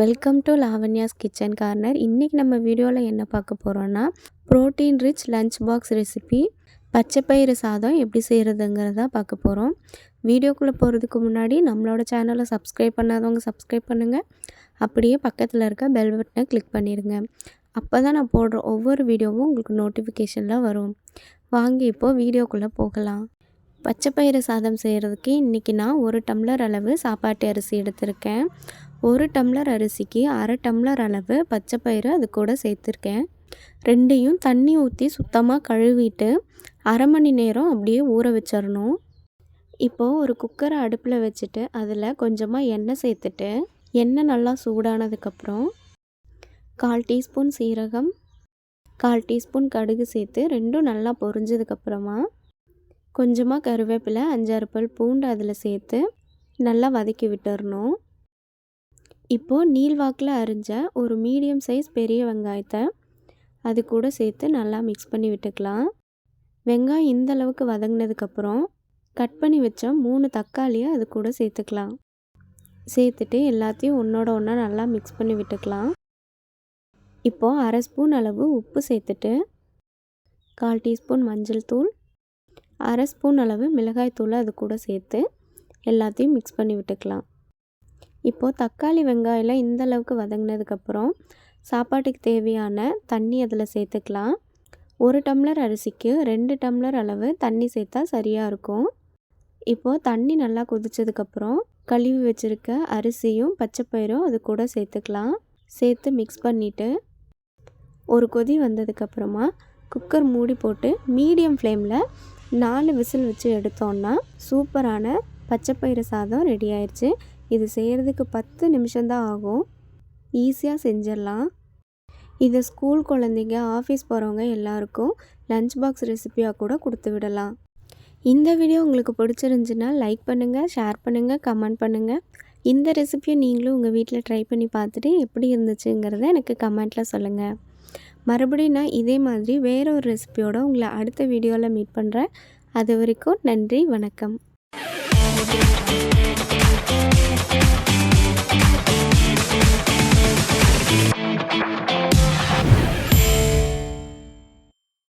Welcome to Lavanya's kitchen corner. இன்றைக்கி நம்ம வீடியோவில் என்ன பார்க்க போகிறோன்னா, protein rich lunch box recipe பச்சைப்பயிறு சாதம் எப்படி செய்கிறதுங்கிறத பார்க்க போகிறோம். வீடியோக்குள்ளே போகிறதுக்கு முன்னாடி நம்மளோட சேனலை சப்ஸ்கிரைப் பண்ணாதவங்க சப்ஸ்கிரைப் பண்ணுங்கள். அப்படியே பக்கத்தில் இருக்க பெல் பட்டனை கிளிக் பண்ணிடுங்க. அப்போ தான் நான் போடுற ஒவ்வொரு வீடியோவும் உங்களுக்கு நோட்டிஃபிகேஷனில் வரும். வாங்க இப்போது வீடியோக்குள்ளே போகலாம். பச்சைப்பயிறு சாதம் செய்கிறதுக்கு இன்றைக்கி நான் 1 டம்ளர் அளவு சாப்பாட்டு அரிசி எடுத்திருக்கேன். 1 டம்ளர் அரிசிக்கு அரை டம்ளர் அளவு பச்சைப்பயிறு அது கூட சேர்த்துருக்கேன். ரெண்டையும் தண்ணி ஊற்றி சுத்தமாக கழுவிட்டு அரை மணி நேரம் அப்படியே ஊற வச்சிடணும். இப்போது ஒரு குக்கரை அடுப்பில் வச்சுட்டு அதில் கொஞ்சமாக எண்ணெய் சேர்த்துட்டு எண்ணெய் நல்லா சூடானதுக்கப்புறம் 1/4 டீஸ்பூன் சீரகம், 1/4 டீஸ்பூன் கடுகு சேர்த்து ரெண்டும் நல்லா பொரிஞ்சதுக்கப்புறமா கொஞ்சமாக கருவேப்பிலை, 5-6 பல் பூண்டு அதில் சேர்த்து நல்லா வதக்கி விட்டுறணும். இப்போது நீள்வாக்கில் அரிஞ்ச ஒரு மீடியம் சைஸ் பெரிய வெங்காயத்தை அது கூட சேர்த்து நல்லா மிக்ஸ் பண்ணி விட்டுக்கலாம். வெங்காயம் இந்த அளவுக்கு வதங்கினதுக்கப்புறம் கட் பண்ணி வச்ச 3 தக்காளியை அது கூட சேர்த்துக்கலாம். சேர்த்துட்டு எல்லாத்தையும் ஒன்றோட ஒன்றா நல்லா மிக்ஸ் பண்ணி விட்டுக்கலாம். இப்போது அரை ஸ்பூன் அளவு உப்பு சேர்த்துட்டு 1/4 டீஸ்பூன் மஞ்சள் தூள், அரை ஸ்பூன் அளவு மிளகாய் தூள் அது கூட சேர்த்து எல்லாத்தையும் மிக்ஸ் பண்ணி விட்டுக்கலாம். இப்போது தக்காளி வெங்காயம் இந்த அளவுக்கு வதங்கினதுக்கப்புறம் சாப்பாட்டுக்கு தேவையான தண்ணி அதில் சேர்த்துக்கலாம். 1 டம்ளர் அரிசிக்கு 2 டம்ளர் அளவு தண்ணி சேர்த்தா சரியாக இருக்கும். இப்போது தண்ணி நல்லா கொதிச்சதுக்கப்புறம் கழுவி வச்சுருக்க அரிசியும் பச்சைப்பயிரும் அது கூட சேர்த்துக்கலாம். சேர்த்து மிக்ஸ் பண்ணிவிட்டு ஒரு கொதி வந்ததுக்கப்புறமா குக்கர் மூடி போட்டு மீடியம் ஃப்ளேமில் 4 விசில் வச்சு எடுத்தோன்னா சூப்பரான பச்சைப்பயிறு சாதம் ரெடி ஆயிடுச்சு. இது செய்கிறதுக்கு 10 நிமிஷம்தான் ஆகும். ஈஸியாக செஞ்சிடலாம். இதை ஸ்கூல் குழந்தைங்க, ஆஃபீஸ் போகிறவங்க எல்லாருக்கும் லஞ்ச் பாக்ஸ் ரெசிபியாக கூட கொடுத்து விடலாம். இந்த வீடியோ உங்களுக்கு பிடிச்சிருந்துச்சுன்னா லைக் பண்ணுங்கள், ஷேர் பண்ணுங்கள், கமெண்ட் பண்ணுங்கள். இந்த ரெசிபியை நீங்களும் உங்கள் வீட்டில் ட்ரை பண்ணி பார்த்துட்டு எப்படி இருந்துச்சுங்கிறத எனக்கு கமெண்ட்டில் சொல்லுங்கள். மறுபடியும் நான் இதே மாதிரி வேற ஒரு ரெசிபியோடு உங்களை அடுத்த வீடியோவில் மீட் பண்ணுறேன். அது வரைக்கும் நன்றி, வணக்கம்.